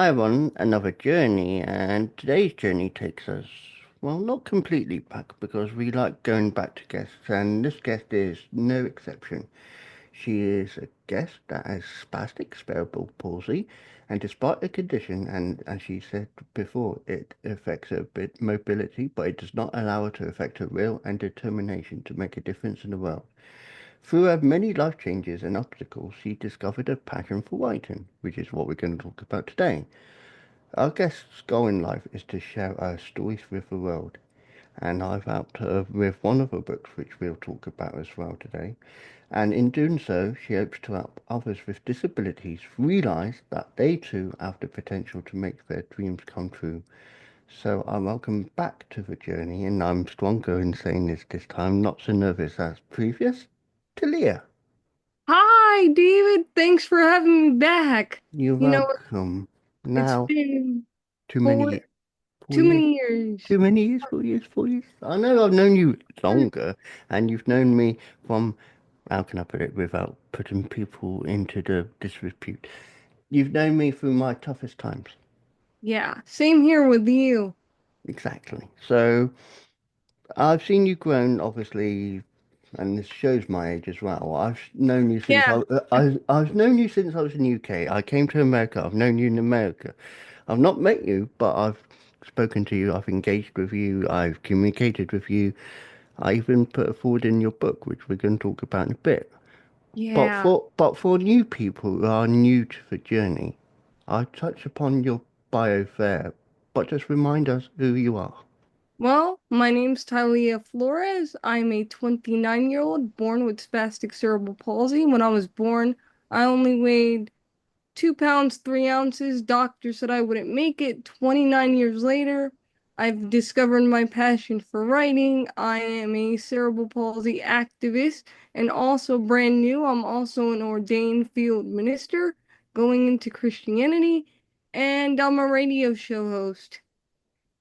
I'm on another journey, and today's journey takes us, well, not completely back because we like going back to guests, and this guest is no exception. She is a guest that has spastic cerebral palsy, and despite the condition, and as she said before, it affects her mobility, but it does not allow her to affect her will and determination to make a difference in the world. Through her many life changes and obstacles, she discovered a passion for writing, which is what we're going to talk about today. Our guest's goal in life is to share our stories with the world, and I've helped her with one of her books, which we'll talk about as well today. And in doing so, she hopes to help others with disabilities realize that they too have the potential to make their dreams come true. So I welcome back to the journey, and I'm stronger in saying this time, not so nervous as previous, Talia. Hi, David. Thanks for having me back. You're You know, welcome. it's Now, been too four, many, 4 years. too many years. 2 years, 4 years, 4 years. I know I've known you longer, and you've known me from, how can I put it without putting people into the disrepute? You've known me through my toughest times. Yeah, same here with you. Exactly. So I've seen you grown, obviously, and this shows my age as well. I've known you since Yeah, I've known you since I was in UK. I came to America. I've known you in America. I've not met you, but I've spoken to you. I've engaged with you. I've communicated with you. I even put it forward in your book, which we're going to talk about in a bit. yeah. But for new people who are new to the journey, I touch upon your bio there, but just remind us who you are. Well, my name's Tylia Flores. I'm a 29-year-old born with spastic cerebral palsy. When I was born, I only weighed 2 pounds, 3 ounces. Doctor said I wouldn't make it. 29 years later, I've discovered my passion for writing. I am a cerebral palsy activist and also brand new. I'm also an ordained field minister going into Christianity, and I'm a radio show host.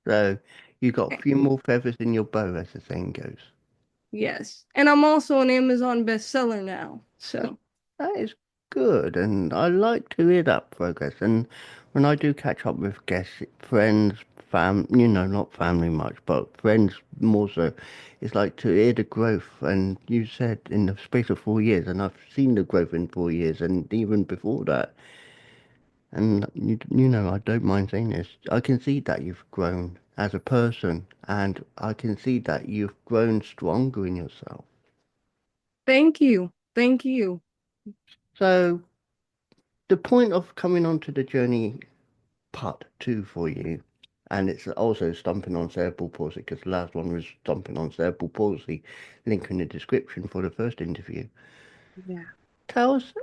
So you got a few more feathers in your bow, as the saying goes. Yes. And I'm also an Amazon bestseller now. So, That is good, and I like to hear that progress. And when I do catch up with guests, friends, not family much, but friends more so, it's like to hear the growth. And you said in the space of 4 years, and I've seen the growth in 4 years, and even before that. And I don't mind saying this. I can see that you've grown as a person, and I can see that you've grown stronger in yourself. thank you. Thank you. So the point of coming onto the journey part two for you, and it's also stomping on cerebral palsy because the last one was stomping on cerebral palsy. Link in the description for the first interview. Yeah. Tell us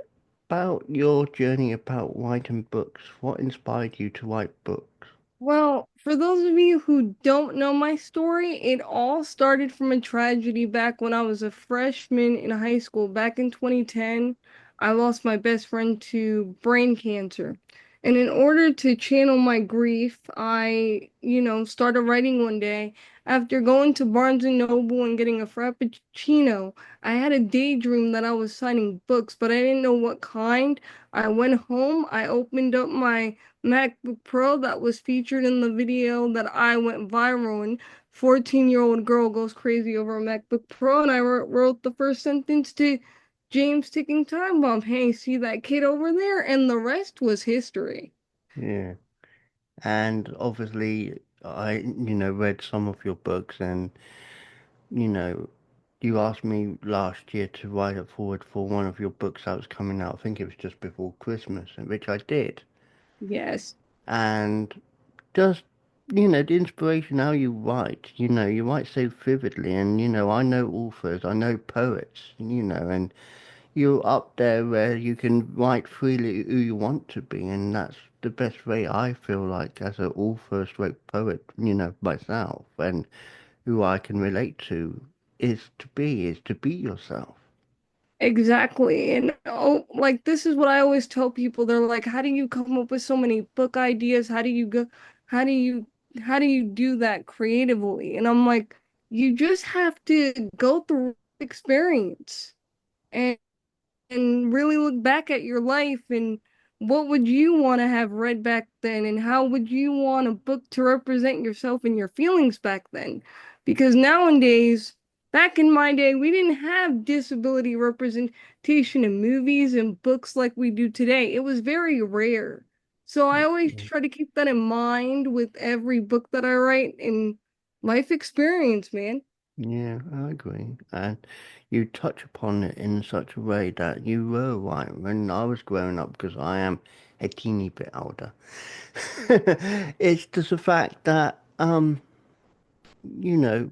about your journey about writing books. What inspired you to write books? Well, for those of you who don't know my story, it all started from a tragedy back when I was a freshman in high school. Back in 2010, I lost my best friend to brain cancer. And in order to channel my grief, started writing one day. After going to Barnes and Noble and getting a Frappuccino, I had a daydream that I was signing books, but I didn't know what kind. I went home, I opened up my MacBook Pro that was featured in the video that I went viral in. 14-year-old girl goes crazy over a MacBook Pro, and I wrote the first sentence to James Ticking Time Bomb. Hey, see that kid over there? And the rest was history. Yeah. And obviously, I, read some of your books, and, you know, you asked me last year to write it forward for one of your books that was coming out. I think it was just before Christmas, which I did. Yes, And just, the inspiration how you write, you write so vividly. And, I know authors, I know poets, and you're up there where you can write freely who you want to be, and that's the best way I feel like as an author stroke poet, myself, and who I can relate to is to be yourself. exactly. And like this is what I always tell people. They're like, "How do you come up with so many book ideas? How do you, how do you do that creatively?" And I'm like, you just have to go through experience and really look back at your life and what would you want to have read back then? And how would you want a book to represent yourself and your feelings back then? Because nowadays, back in my day, we didn't have disability representation in movies and books like we do today. It was very rare. So I always try to keep that in mind with every book that I write and life experience, man. Yeah, I agree. And you touch upon it in such a way that you were right when I was growing up, because I am a teeny bit older. It's just the fact that,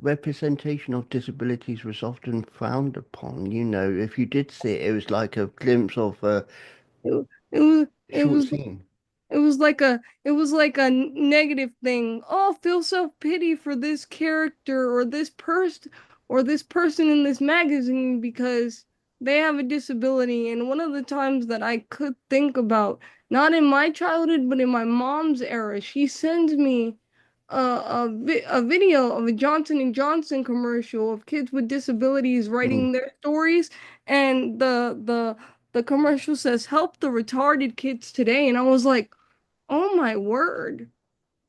representation of disabilities was often frowned upon. If you did see it, it was like a glimpse of a It was it short was scene. it was like a negative thing. Oh, feel self-pity for this character or this person in this magazine because they have a disability. And one of the times that I could think about, not in my childhood, but in my mom's era, she sends me a video of a Johnson and Johnson commercial of kids with disabilities Mm. writing their stories, and the commercial says help the retarded kids today, and I was like, oh my word,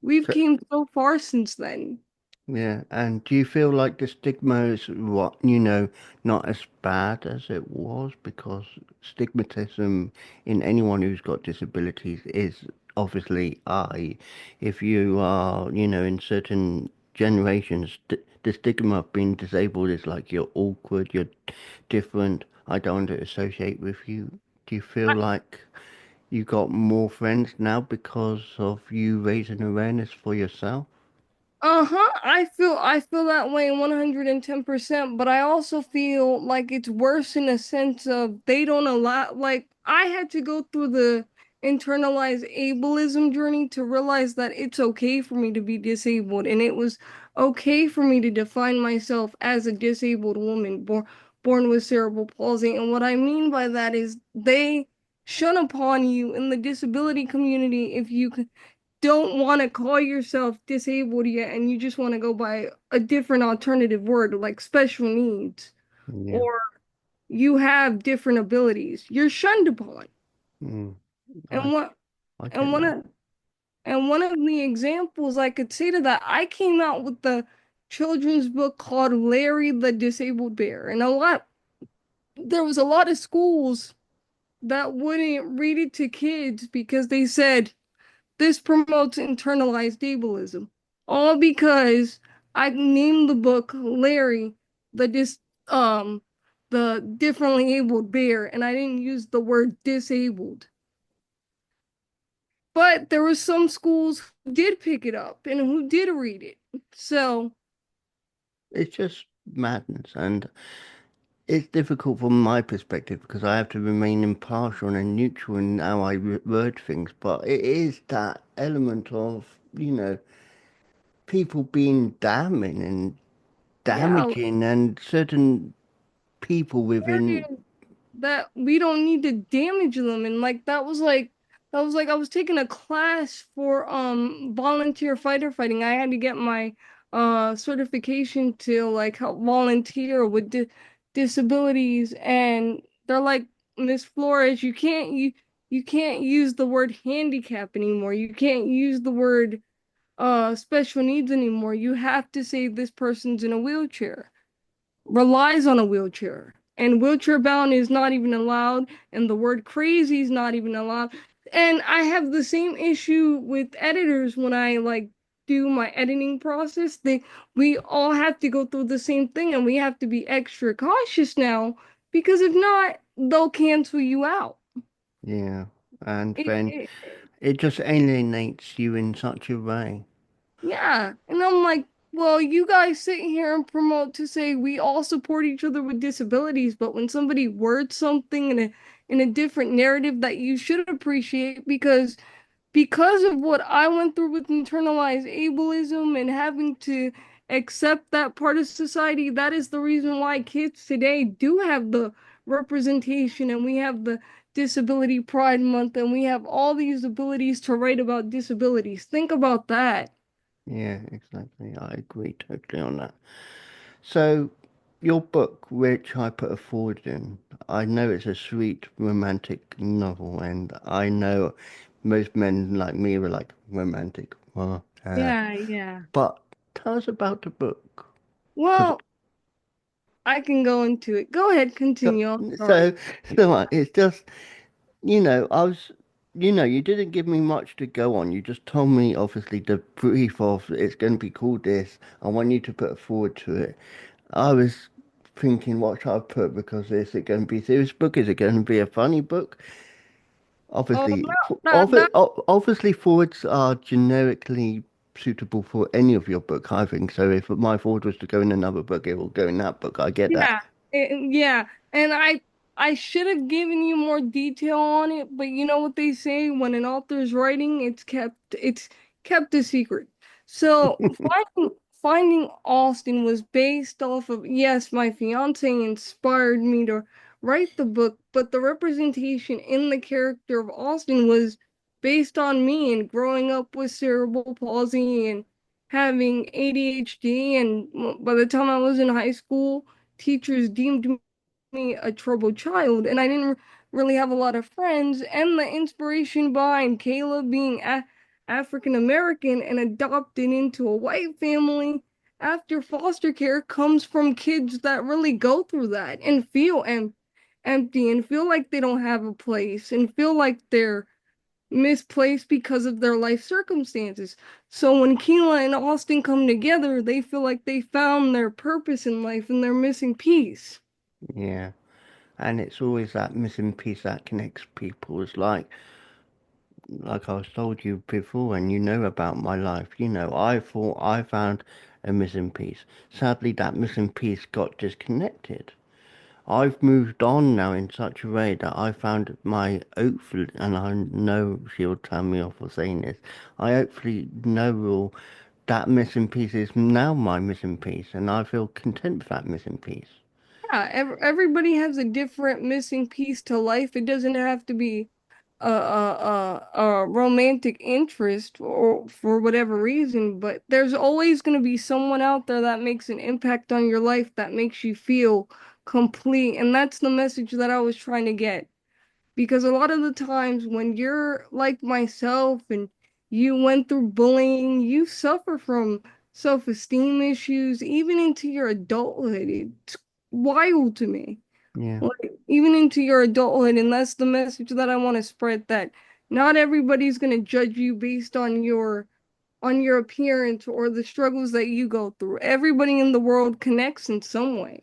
we've So, came so far since then. yeah, and do you feel like the stigma is not as bad as it was? Because stigmatism in anyone who's got disabilities is obviously high. If you are, in certain generations, the stigma of being disabled is like you're awkward, you're different, I don't want to associate with you. Do you feel like you got more friends now because of you raising awareness for yourself? Uh-huh. I feel that way 110%, but I also feel like it's worse in a sense of they don't allow, like I had to go through the internalized ableism journey to realize that it's okay for me to be disabled, and it was okay for me to define myself as a disabled woman born with cerebral palsy. And what I mean by that is they shun upon you in the disability community if you don't want to call yourself disabled yet and you just want to go by a different alternative word like special needs Yeah. or you have different abilities, you're shunned upon. Mm. I And what I and get one that. of and one of the examples I could say to that, I came out with the children's book called Larry the Disabled Bear. And there was a lot of schools that wouldn't read it to kids because they said this promotes internalized ableism. All because I named the book Larry, the dis the differently abled bear, and I didn't use the word disabled. But there were some schools who did pick it up and who did read it. So, It's just madness, and it's difficult from my perspective because I have to remain impartial and neutral in how I word things. But it is that element of, people being damning and yeah, damaging, and certain people within. that we don't need to damage them, and like that was like I was taking a class for volunteer fighter fighting. I had to get my certification to like help volunteer with disabilities, and they're like, Miss Flores, you can't use the word handicap anymore, you can't use the word special needs anymore, you have to say this person's in a wheelchair, relies on a wheelchair, and wheelchair bound is not even allowed, and the word crazy is not even allowed. And I have the same issue with editors when I like do my editing process. We all have to go through the same thing, and we have to be extra cautious now because if not, they'll cancel you out. Yeah, and It, then it, it just alienates you in such a way. Yeah. And I'm like, well, you guys sit here and promote to say we all support each other with disabilities, but when somebody words something in a different narrative that you should appreciate because of what I went through with internalized ableism and having to accept that part of society, that is the reason why kids today do have the representation and we have the Disability Pride Month and we have all these abilities to write about disabilities. Think about that. Yeah, exactly. I agree totally on that. So. your book, which I put a forward in, I know it's a sweet romantic novel, and I know most men like me were like romantic. Well, Yeah, yeah. but tell us about the book, because Well, I can go into it. Go ahead, so continue. I'm sorry. so it's just I was. You didn't give me much to go on. You just told me, obviously, the brief of it's going to be called this. I want you to put a forward to it. I was thinking, what should I put? Because is it going to be a serious book? Is it going to be a funny book? Oh, Obviously, that obviously, forwards are generically suitable for any of your book, I think. So if my forward was to go in another book, it will go in that book. I get that. yeah, yeah, and I should have given you more detail on it, but you know what they say, when an author's writing, it's kept a secret. So finding Austin was based off of, yes, my fiance inspired me to write the book, but the representation in the character of Austin was based on me and growing up with cerebral palsy and having ADHD, and by the time I was in high school, teachers deemed me a troubled child, and I didn't really have a lot of friends. And the inspiration behind Caleb being African American and adopted into a white family after foster care comes from kids that really go through that and feel empty and feel like they don't have a place and feel like they're misplaced because of their life circumstances. So when Keela and Austin come together, they feel like they found their purpose in life and they're missing piece. Yeah, and it's always that missing piece that connects people. It's like I was told you before, and you know about my life. I thought I found a missing piece. Sadly, that missing piece got disconnected. I've moved on now in such a way that I found my hopefully, and I know she'll tell me off for saying this. I hopefully know that missing piece is now my missing piece, and I feel content with that missing piece. Yeah, everybody has a different missing piece to life. It doesn't have to be a romantic interest or for whatever reason, but there's always going to be someone out there that makes an impact on your life that makes you feel complete. And that's the message that I was trying to get. Because a lot of the times when you're like myself and you went through bullying, you suffer from self-esteem issues even into your adulthood. It's wild to me. Yeah, Like even into your adulthood, and that's the message that I want to spread, that not everybody's going to judge you based on your appearance or the struggles that you go through. Everybody in the world connects in some way.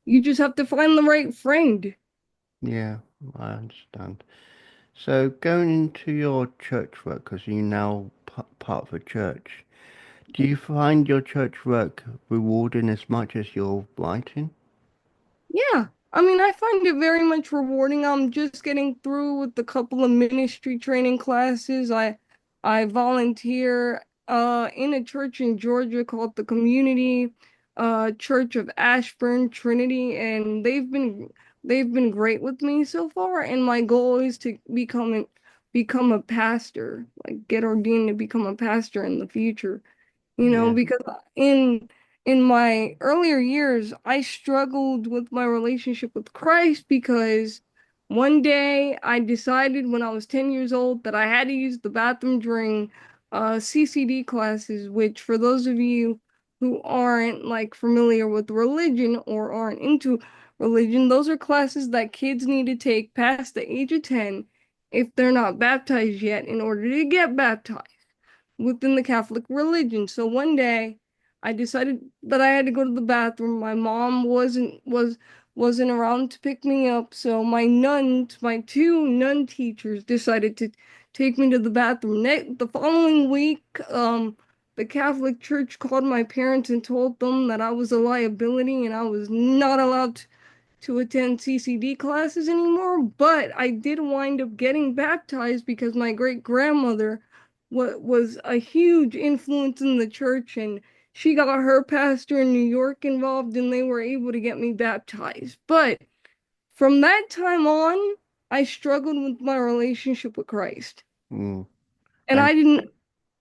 You just have to find the right friend. yeah, I understand. So going into your church work, because you now part of a church, do you find your church work rewarding as much as your writing? Yeah, I mean, I find it very much rewarding. I'm just getting through with a couple of ministry training classes. I volunteer in a church in Georgia called the Community Church of Ashburn Trinity, and they've been great with me so far. And my goal is to become a pastor, like get ordained to become a pastor in the future. Yeah, Because in my earlier years, I struggled with my relationship with Christ because one day I decided when I was 10 years old that I had to use the bathroom during CCD classes, which for those of you who aren't like familiar with religion or aren't into religion, those are classes that kids need to take past the age of 10 if they're not baptized yet in order to get baptized within the Catholic religion. So one day I decided that I had to go to the bathroom. My mom wasn't around to pick me up, so my two nun teachers decided to take me to the bathroom. The following week, the Catholic Church called my parents and told them that I was a liability and I was not allowed to attend CCD classes anymore, but I did wind up getting baptized because my great grandmother was a huge influence in the church, and she got her pastor in New York involved, and they were able to get me baptized. But from that time on, I struggled with my relationship with Christ, mm. and And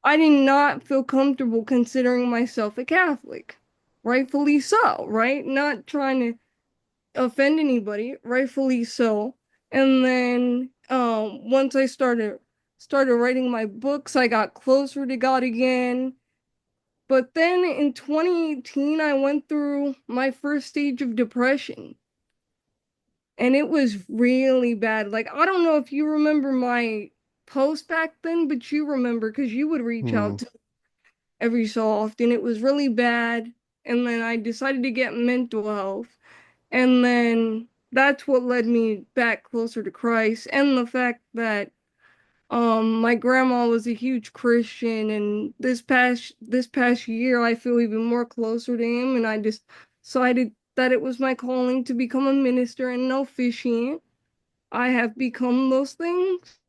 I did not feel comfortable considering myself a Catholic. rightfully so, right? Not trying to offend anybody, rightfully so. And then once I started writing my books, I got closer to God again. But then in 2018, I went through my first stage of depression, and it was really bad. Like, I don't know if you remember my post back then, but you remember because you would reach Hmm. out to every so often. It was really bad. And then I decided to get mental health. And then that's what led me back closer to Christ. And the fact that my grandma was a huge Christian, and this past year I feel even more closer to him, and I just decided that it was my calling to become a minister and an officiant. I have become those things,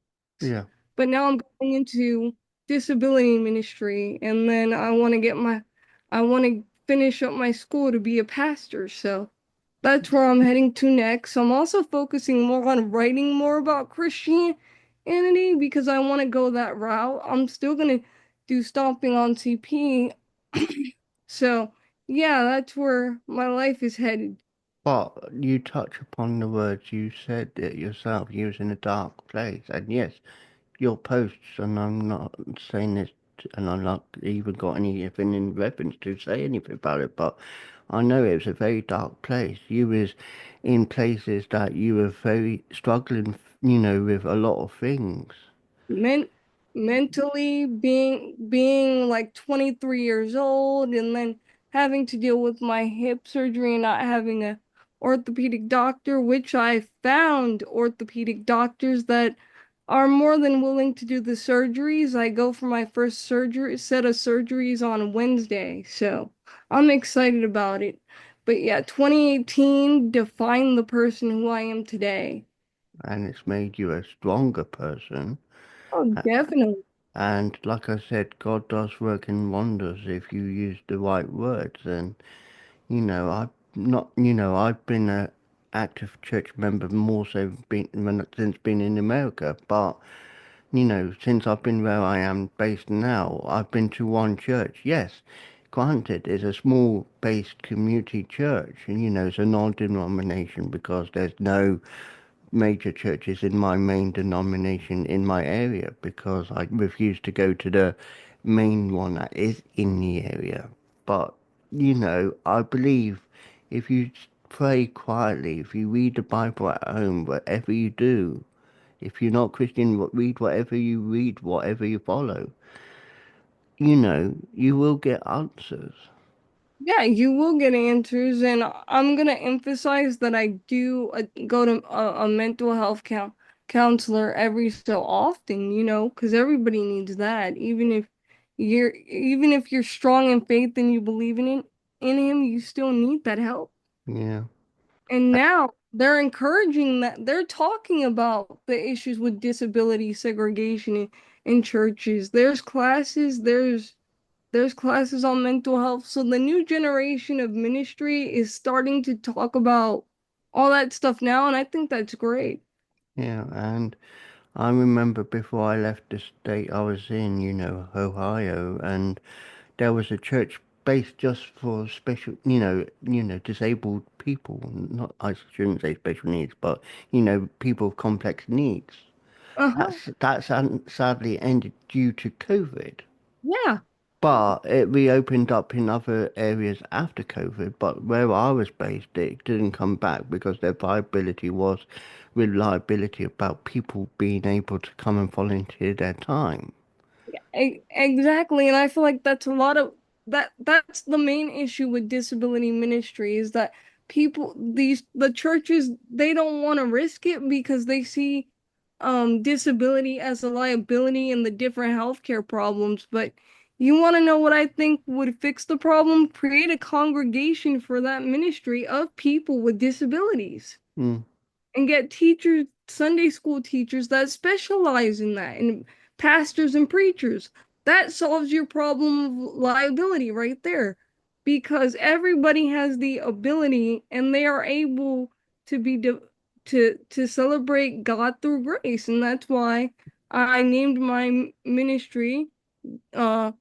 Yeah. but now I'm going into disability ministry, and then I want to finish up my school to be a pastor. So that's where I'm heading to next. I'm also focusing more on writing more about Christianity because I want to go that route. I'm still gonna do stomping on CP. So yeah, that's where my life is headed. But you touch upon the words you said it yourself. You was in a dark place, and yes, your posts, and I'm not saying this, and I'm not even got anything in reference to say anything about it, but I know it was a very dark place. You was in places that you were very struggling, with a lot of things. Men mentally being like 23 years old, and then having to deal with my hip surgery and not having a orthopedic doctor, which I found orthopedic doctors that are more than willing to do the surgeries. I go for my first surgery set of surgeries on Wednesday, so I'm excited about it. But yeah, 2018 defined the person who I am today. And it's made you a stronger person. Oh, definitely. And like I said, God does work in wonders if you use the right words. And I've not, I've been a active church member more so since being in America. But since I've been where I am based now, I've been to one church. Yes, granted, it's a small based community church, and it's a non-denomination because there's no major churches in my main denomination in my area because I refuse to go to the main one that is in the area. But, I believe if you pray quietly, if you read the Bible at home, whatever you do, if you're not Christian, read whatever you read, whatever you follow, you will get answers. Yeah, you will get answers, and I'm gonna emphasize that I do go to a mental health counselor every so often, because everybody needs that. Even if you're strong in faith and you believe in him, you still need that help. Yeah, And now they're encouraging that they're talking about the issues with disability segregation in churches. There's classes on mental health. So the new generation of ministry is starting to talk about all that stuff now, and I think that's great. yeah, and I remember before I left the state I was in, Ohio, and there was a church based just for special, disabled people. Not, I shouldn't say special needs, but people with complex needs. Uh-huh. That's sadly ended due to COVID. Yeah. But it reopened up in other areas after COVID. But where I was based, it didn't come back because their viability was reliability about people being able to come and volunteer their time. Exactly, and I feel like that's a lot of that's the main issue with disability ministry is that the churches, they don't want to risk it because they see disability as a liability and the different healthcare problems. But you want to know what I think would fix the problem? Create a congregation for that ministry of people with disabilities Mm, and get teachers, Sunday school teachers that specialize in that, and pastors and preachers. That solves your problem of liability right there because everybody has the ability and they are able to be to celebrate God through grace, and that's why I named my ministry uh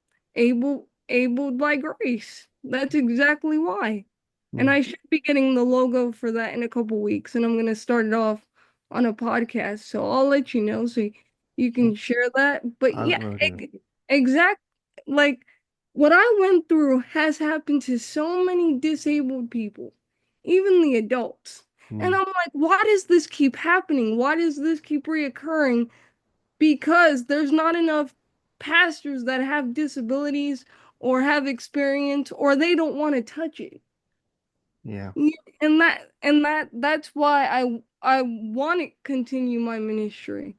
disabled by grace. That's exactly why. And Mm. I should be getting the logo for that in a couple weeks, and I'm gonna start it off on a podcast. So I'll let you know so you can share that. But I yeah, will do. exact like what I went through has happened to so many disabled people, even the adults. And Mm. I'm like, why does this keep happening? Why does this keep reoccurring? Because there's not enough pastors that have disabilities or have experience or they don't want to touch it. Yeah. Yeah, that's why I want to continue my ministry.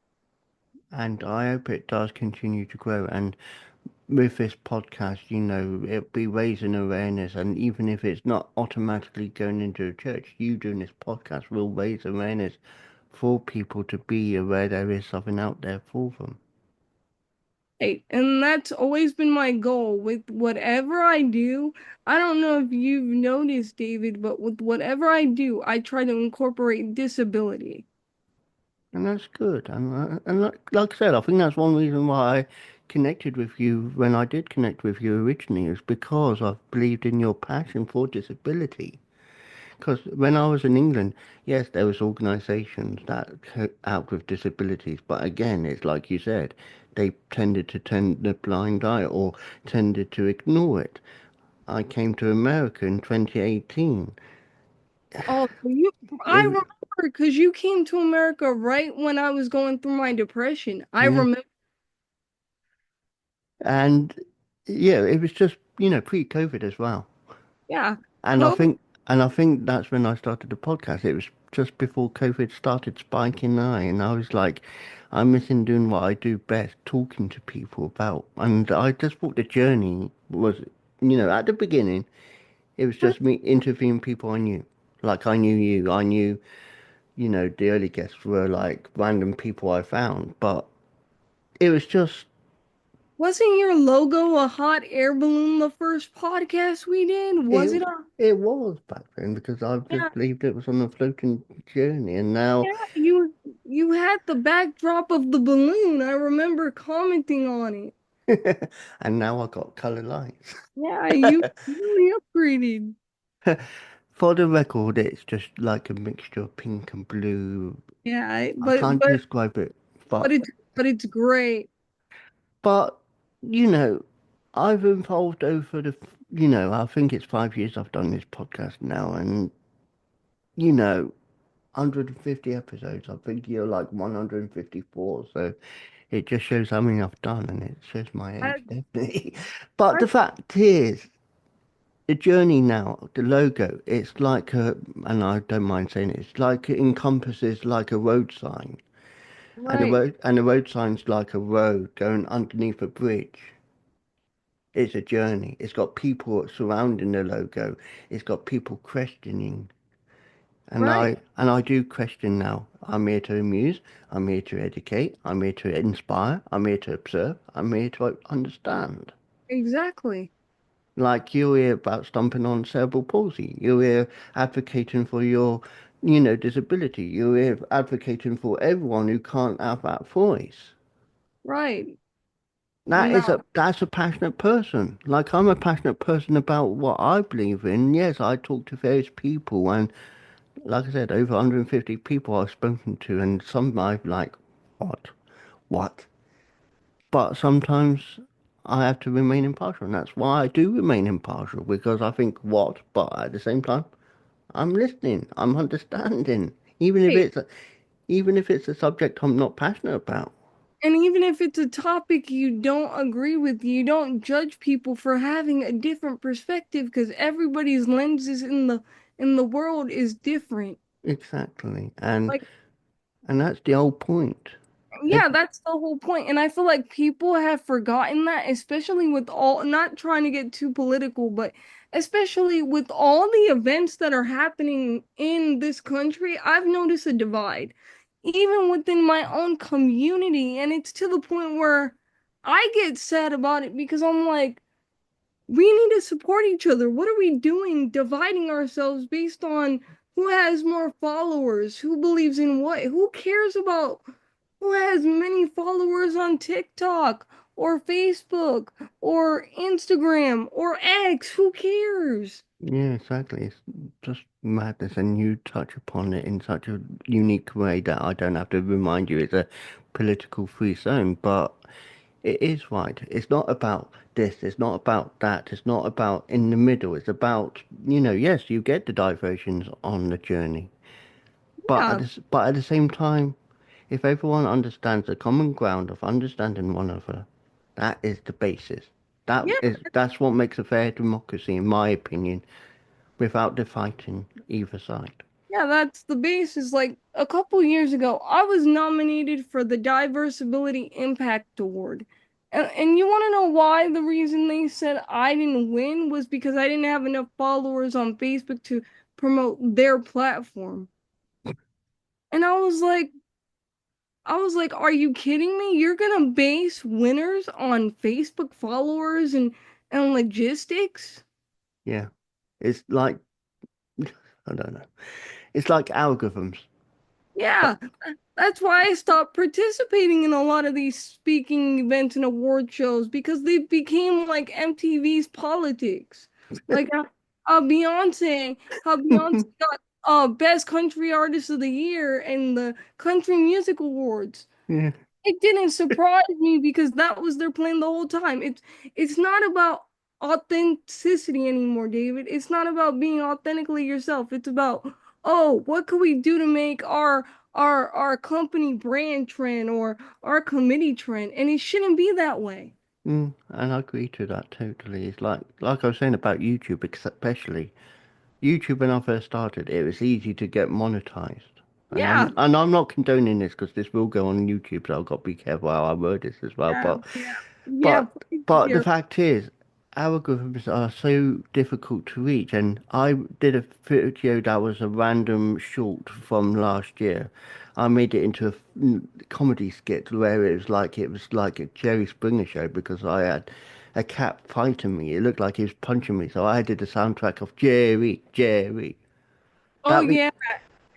And I hope it does continue to grow. And with this podcast, it'll be raising awareness. And even if it's not automatically going into a church, you doing this podcast will raise awareness for people to be aware there is something out there for them. Hey, and that's always been my goal with whatever I do. I don't know if you've noticed, David, but with whatever I do, I try to incorporate disability. And that's good. And like I said, I think that's one reason why I connected with you when I did connect with you originally, is because I believed in your passion for disability. Because when I was in England, yes, there was organisations that out with disabilities, but again, it's like you said, they tended to turn the blind eye or tended to ignore it. I came to America in 2018. Oh, I It, remember because you came to America right when I was going through my depression. I yeah, remember, and yeah, it was just pre-COVID as well. yeah, And I COVID, think and I think that's when I started the podcast. It was just before COVID started spiking high, and I was like, I'm missing doing what I do best, talking to people about. And I just thought the journey was, at the beginning, it was just me interviewing people I knew. Like I knew you, I knew, the early guests were like random people I found, but it was just wasn't your logo a hot air balloon the first podcast we did? Was it. it a, It was back then because I yeah, just believed it was on a floating journey, and now. yeah, you had the backdrop of the balloon. I remember commenting on it. And now I got colour lights. Yeah, you really upgraded. For the record, it's just like a mixture of pink and blue. Yeah, I can't describe it, but but it's great. but you know, I've evolved over I think it's 5 years I've done this podcast now, and you know, 150 episodes. I think you're like 154, so it just shows how many I've done, and it shows my I, age, definitely. But I, the fact is, the journey now, the logo, it's like and I don't mind saying it, it's like it encompasses like a road sign. right, And the road sign's like a road going underneath a bridge. It's a journey. It's got people surrounding the logo. It's got people questioning. right, And I do question now. I'm here to amuse. I'm here to educate. I'm here to inspire. I'm here to observe. I'm here to understand. exactly. Like you're here about stomping on cerebral palsy. You're here advocating for your, disability. You're here advocating for everyone who can't have that voice. Right. No, That's a passionate person. Like I'm a passionate person about what I believe in. Yes, I talk to various people, and like I said, over 150 people I've spoken to, and some I've like, what, what? But sometimes I have to remain impartial, and that's why I do remain impartial because I think what, but at the same time, I'm listening, I'm understanding, right. even if it's a subject I'm not passionate about. And even if it's a topic you don't agree with, you don't judge people for having a different perspective because everybody's lenses in the world is different. Exactly, Like, and that's the whole point. yeah, Ev- that's the whole point. And I feel like people have forgotten that, especially with all, not trying to get too political, but especially with all the events that are happening in this country, I've noticed a divide, even within my own community. And it's to the point where I get sad about it because I'm like, we need to support each other. What are we doing dividing ourselves based on who has more followers, who believes in what, who cares about who has many followers on TikTok? or Facebook or Instagram or X. Who cares? Yeah, exactly. It's just madness, and you touch upon it in such a unique way that I don't have to remind you it's a political free zone, but it is right. It's not about this, it's not about that, it's not about in the middle. It's about, yes, you get the diversions on the journey, Yeah, but at the same time, if everyone understands the common ground of understanding one another, that is the basis. yeah, That's what makes a fair democracy, in my opinion, without fighting either side. yeah, that's the basis. Like a couple years ago, I was nominated for the Diversability Impact Award. And you want to know why the reason they said I didn't win was because I didn't have enough followers on Facebook to promote their platform. And I was like, are you kidding me? You're gonna base winners on Facebook followers and logistics? Yeah, it's like I don't know. It's like algorithms, but Yeah, that's why I stopped participating in a lot of these speaking events and award shows because they became like MTV's politics. Like Beyonce, how Beyonce got Best Country Artist of the Year in the Country Music Awards. yeah. It didn't surprise me because that was their plan the whole time. It's not about authenticity anymore, David. It's not about being authentically yourself. It's about, oh, what could we do to make our company brand trend or our committee trend? And it shouldn't be that way. And I agree to that totally. It's like I was saying about YouTube, especially YouTube when I first started, it was easy to get monetized. Yeah, And I'm not condoning this because this will go on YouTube, so I've got to be careful how I word this as well. yeah, yeah, yeah. But Please be but the careful. fact is, algorithms are so difficult to reach. And I did a video that was a random short from last year. I made it into a comedy skit where it was like a Jerry Springer show because I had a cat fighting me. It looked like he was punching me, so I did the soundtrack of Jerry, Jerry. Oh That re yeah,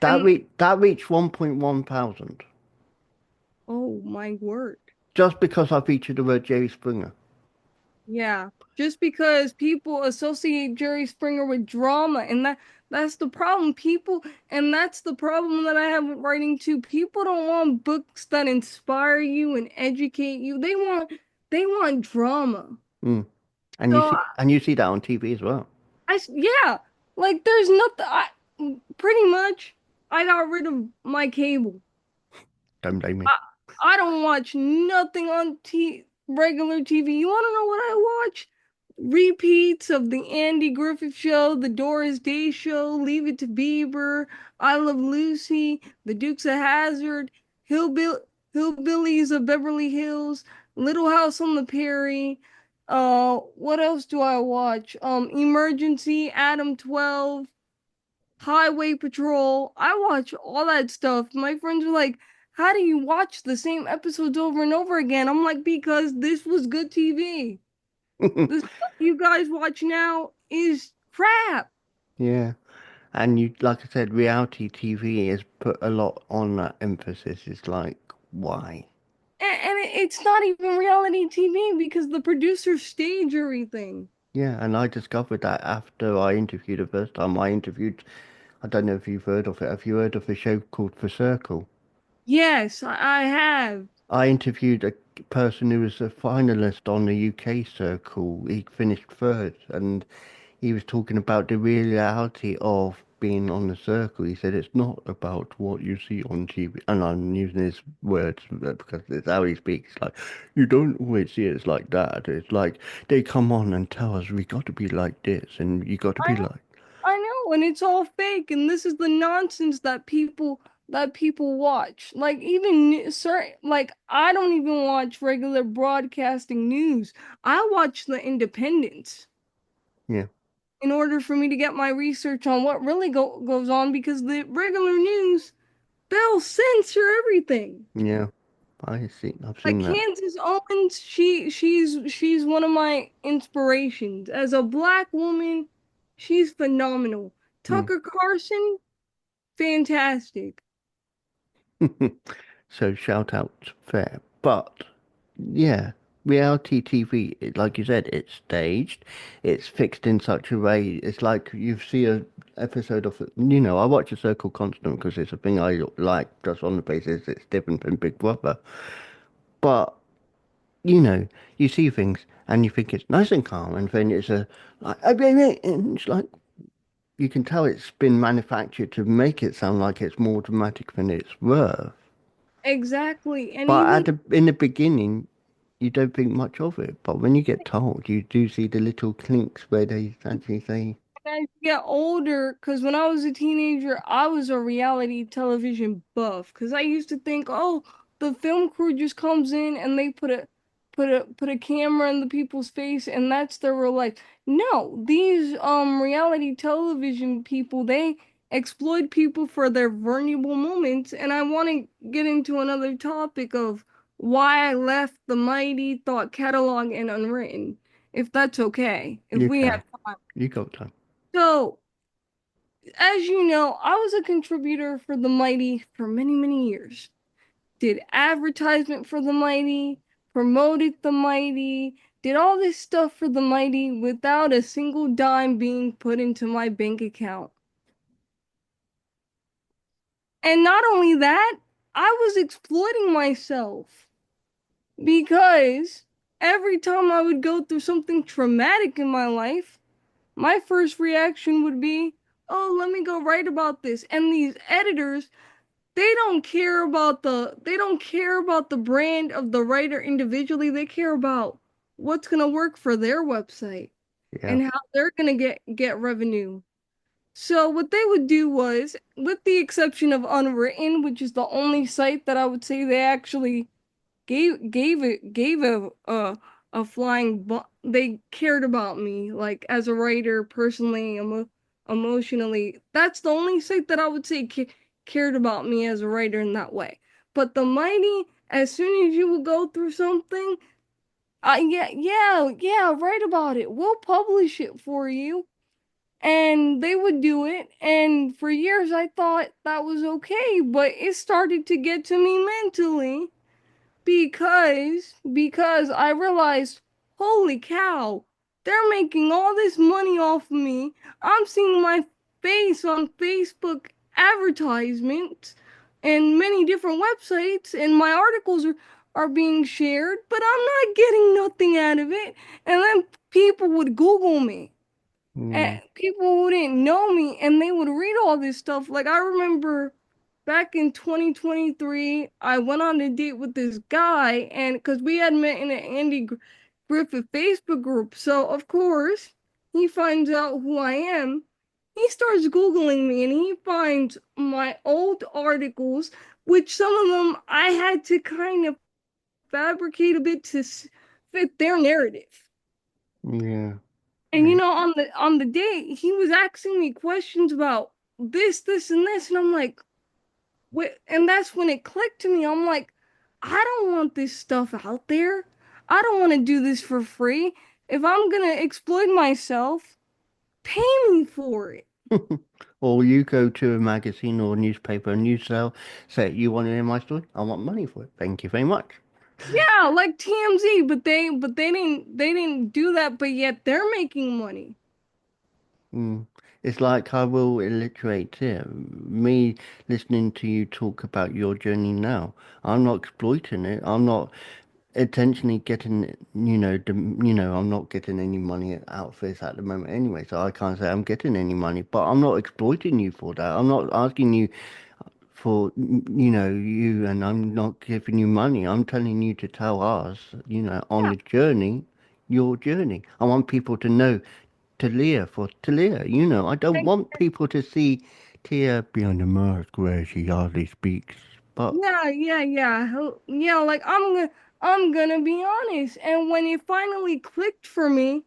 that and re that reached 1.1 thousand oh my word. just because I featured the word Jerry Springer. Yeah, just because people associate Jerry Springer with drama, and that's the problem. And that's the problem that I have with writing too. People don't want books that inspire you and educate you. They want drama. Mm. And you So see and you see that on TV as well. yeah, like there's nothing. Pretty much I got rid of my cable. Don't blame me. I I don't watch nothing on regular TV. You want to know what I watch? Repeats of the Andy Griffith Show, the Doris Day Show, Leave It to Beaver, I Love Lucy, The Dukes of Hazzard, Hillbill Hillbillies of Beverly Hills, Little House on the Prairie. What else do I watch? Emergency, Adam 12, Highway Patrol. I watch all that stuff. My friends were like, how do you watch the same episodes over and over again? I'm like, because this was good TV. The stuff you guys watch now is crap. Yeah. And you, like I said, reality TV has put a lot on that emphasis. It's like, why? And it's not even reality TV because the producers stage everything. Yeah, and I discovered that after I interviewed the first time I interviewed, I don't know if you've heard of it. Have you heard of a show called The Circle? Yes, I have. I interviewed a person who was a finalist on the UK Circle. He finished third, and he was talking about the reality of being on the circle. He said it's not about what you see on TV, and I'm using his words because it's how he speaks. Like you don't always see it like that. It's like they come on and tell us we got to be like this, and you got to I be know, like, I know, and it's all fake. And this is the nonsense that people watch. Like even certain, like I don't even watch regular broadcasting news. I watch the independents yeah, in order for me to get my research on what really goes on because the regular news, they'll censor everything. yeah. I've Like seen that. Candace Owens, she's one of my inspirations. As a black woman, she's phenomenal. Mm. Tucker Carlson, fantastic. So shout out fair, but yeah. reality TV, like you said, it's staged, it's fixed in such a way. It's like you see a episode of, I watch a Circle Constant because it's a thing I like just on the basis it's different from Big Brother. But, you know, you see things and you think it's nice and calm, and then it's and it's like, you can tell it's been manufactured to make it sound like it's more dramatic than it's worth. Exactly. And But even in the beginning, you don't think much of it. But when you get told, you do see the little clinks where they actually say, as you get older, because when I was a teenager, I was a reality television buff. Because I used to think, oh, the film crew just comes in and they put a camera in the people's face, and that's their real life. No, these reality television people, they exploit people for their vulnerable moments. And I want to get into another topic of why I left the Mighty Thought catalog and Unwritten, if that's okay, if you we have can, time. you got time. So, as you know, I was a contributor for the Mighty for many, many years. Did advertisement for the Mighty, promoted the Mighty, did all this stuff for the Mighty without a single dime being put into my bank account. And not only that, I was exploiting myself because every time I would go through something traumatic in my life, my first reaction would be, oh, let me go write about this. And these editors, they don't care about the brand of the writer individually. They care about what's going to work for their website Yeah. and how they're going to get revenue. So what they would do was, with the exception of Unwritten, which is the only site that I would say they actually gave a flying they cared about me, like as a writer, personally, emotionally. That's the only site that I would say cared about me as a writer in that way. But the Mighty, as soon as you would go through something, yeah, yeah, yeah, write about it, we'll publish it for you. And they would do it, and for years I thought that was okay, but it started to get to me mentally because I realized, holy cow, they're making all this money off of me. I'm seeing my face on Facebook advertisements and many different websites, and my articles are being shared, but I'm not getting nothing out of it. And then people would Google me, Mm, and people who didn't know me, and they would read all this stuff. Like, I remember back in 2023, I went on a date with this guy, and because we had met in an Griffith Facebook group. So of course he finds out who I am. He starts Googling me, and he finds my old articles, which some of them I had to kind of fabricate a bit to fit their narrative. yeah. And on the date, he was asking me questions about this, and this, and I'm like, wait, and that's when it clicked to me. I'm like, I don't want this stuff out there. I don't want to do this for free. If I'm gonna exploit myself, pay me for it. Or you go to a magazine or newspaper and you say, you want to hear my story? I want money for it. Thank you very much. Yeah, like TMZ, but they didn't do that, but yet they're making money. Mm. It's like I will illiterate here. Me listening to you talk about your journey now. I'm not exploiting it. I'm not intentionally getting, I'm not getting any money out of this at the moment anyway. So I can't say I'm getting any money, but I'm not exploiting you for that. I'm not asking you for, you, and I'm not giving you money. I'm telling you to tell us, on Yeah, the journey, your journey. I want people to know Talia for Talia. I don't want people to see Tia behind the mask where she hardly speaks. But yeah, yeah, yeah. Yeah, like I'm gonna be honest. And when it finally clicked for me,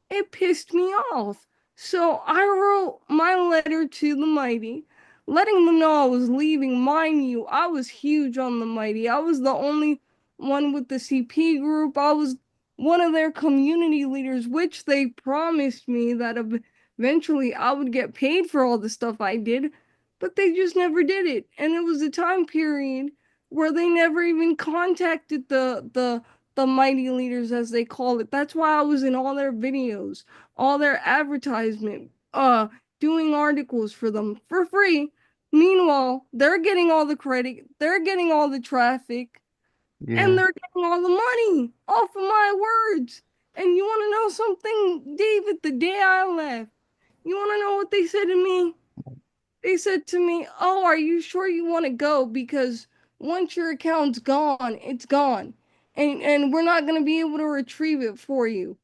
it pissed me off. So I wrote my letter to the Mighty, letting them know I was leaving. Mind you, I was huge on the Mighty. I was the only one with the CP group. I was one of their community leaders, which they promised me that eventually I would get paid for all the stuff I did, but they just never did it. And it was a time period where they never even contacted the mighty leaders, as they call it. That's why I was in all their videos, all their advertisement, doing articles for them for free. Meanwhile, they're getting all the credit, they're getting all the traffic, and Yeah, they're getting all the money off of my words. And you want to know something, David? The day I left, you want to know what they said to me? They said to me, "Oh, are you sure you want to go? Because once your account's gone, it's gone. And we're not going to be able to retrieve it for you."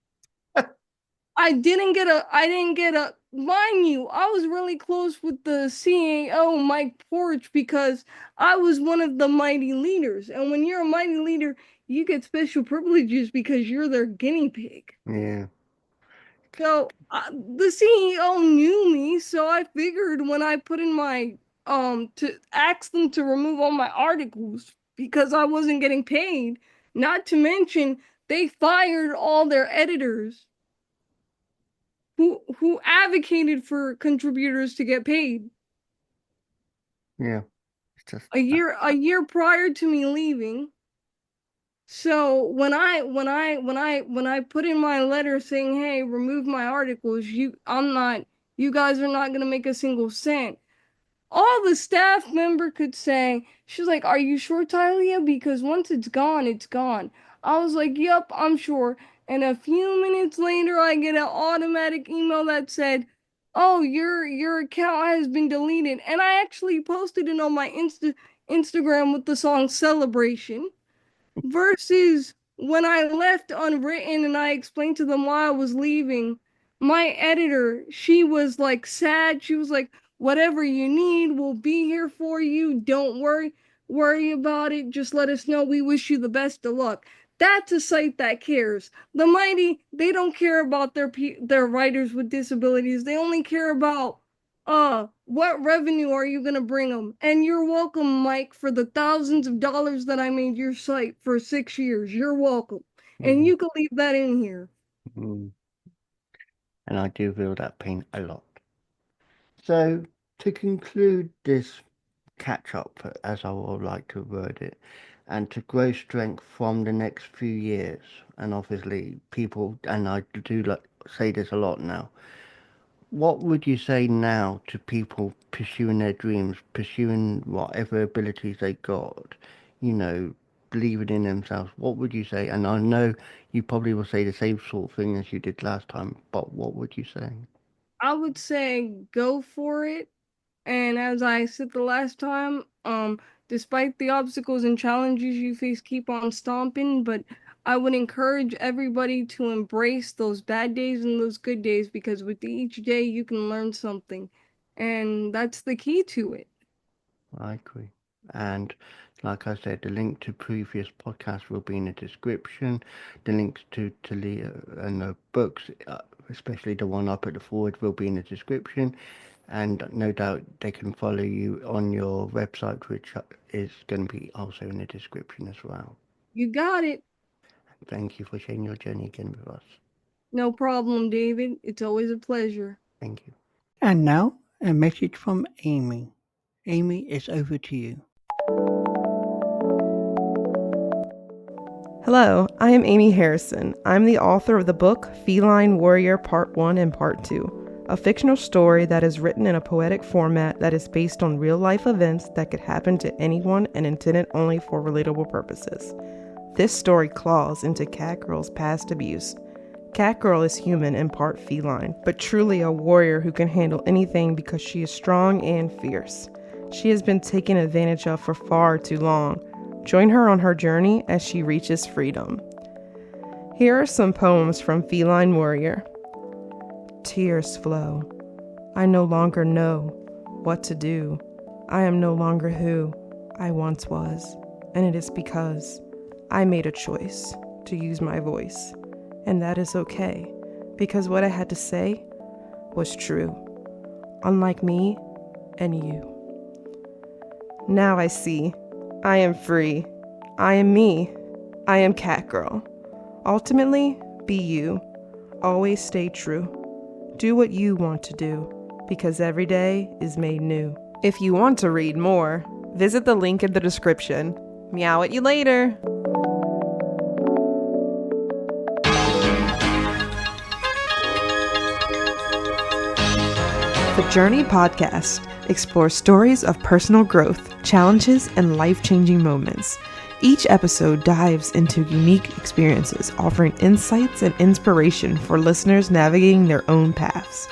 Mind you, I was really close with the CAO, Mike Porch, because I was one of the mighty leaders. And when you're a mighty leader, you get special privileges because you're their guinea pig. yeah, So the CEO knew me, so I figured when I put in my to ask them to remove all my articles because I wasn't getting paid, not to mention they fired all their editors who advocated for contributors to get paid yeah. It's just a year prior to me leaving. So when I put in my letter saying, "Hey, remove my articles, you guys are not gonna make a single cent," all the staff member could say, she's like, "Are you sure, Tylia? Because once it's gone, it's gone." I was like, "Yep, I'm sure." And a few minutes later, I get an automatic email that said, "Oh, your account has been deleted." And I actually posted it on my Instagram with the song Celebration. Versus when I left unwritten and I explained to them why I was leaving, my editor, she was like sad. She was like, "Whatever you need, we'll be here for you. Don't worry about it. Just let us know. We wish you the best of luck." That's a site that cares. The mighty, they don't care about their writers with disabilities. They only care about what revenue are you going to bring them? And you're welcome, Mike, for the thousands of dollars that I made your site for 6 years. You're welcome. And mm, you can leave that in here. mm. And I do feel that pain a lot. So to conclude this catch up, as I would like to word it, and to grow strength from the next few years, and obviously people, and I do like say this a lot now. What would you say now to people pursuing their dreams, pursuing whatever abilities they got, you know, believing in themselves? What would you say? And I know you probably will say the same sort of thing as you did last time, but what would you say? I would say go for it. And as I said the last time, despite the obstacles and challenges you face, keep on stomping. But I would encourage everybody to embrace those bad days and those good days because with each day you can learn something. And that's the key to it. I agree. And like I said, the link to previous podcasts will be in the description. The links to Talia and the books, especially the one up at the forward, will be in the description. And no doubt they can follow you on your website, which is going to be also in the description as well. You got it. Thank you for sharing your journey again with us. No problem, David. It's always a pleasure. Thank you. And now, a message from Amy. Amy, it's over to you. Hello, I am Amy Harrison. I'm the author of the book Feline Warrior Part 1 and Part 2, a fictional story that is written in a poetic format that is based on real-life events that could happen to anyone and intended only for relatable purposes. This story claws into Catgirl's past abuse. Catgirl is human and part feline, but truly a warrior who can handle anything because she is strong and fierce. She has been taken advantage of for far too long. Join her on her journey as she reaches freedom. Here are some poems from Feline Warrior. Tears flow. I no longer know what to do. I am no longer who I once was, and it is because I made a choice to use my voice, and that is okay, because what I had to say was true, unlike me and you. Now I see. I am free. I am me. I am Catgirl. Ultimately, be you. Always stay true. Do what you want to do, because every day is made new. If you want to read more, visit the link in the description. Meow at you later. Journey podcast explores stories of personal growth, challenges, and life-changing moments. Each episode dives into unique experiences, offering insights and inspiration for listeners navigating their own paths.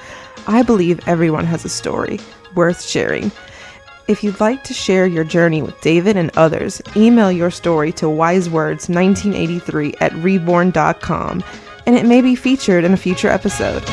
I believe everyone has a story worth sharing. If you'd like to share your journey with David and others, email your story to wisewords1983@reborn.com, and it may be featured in a future episode.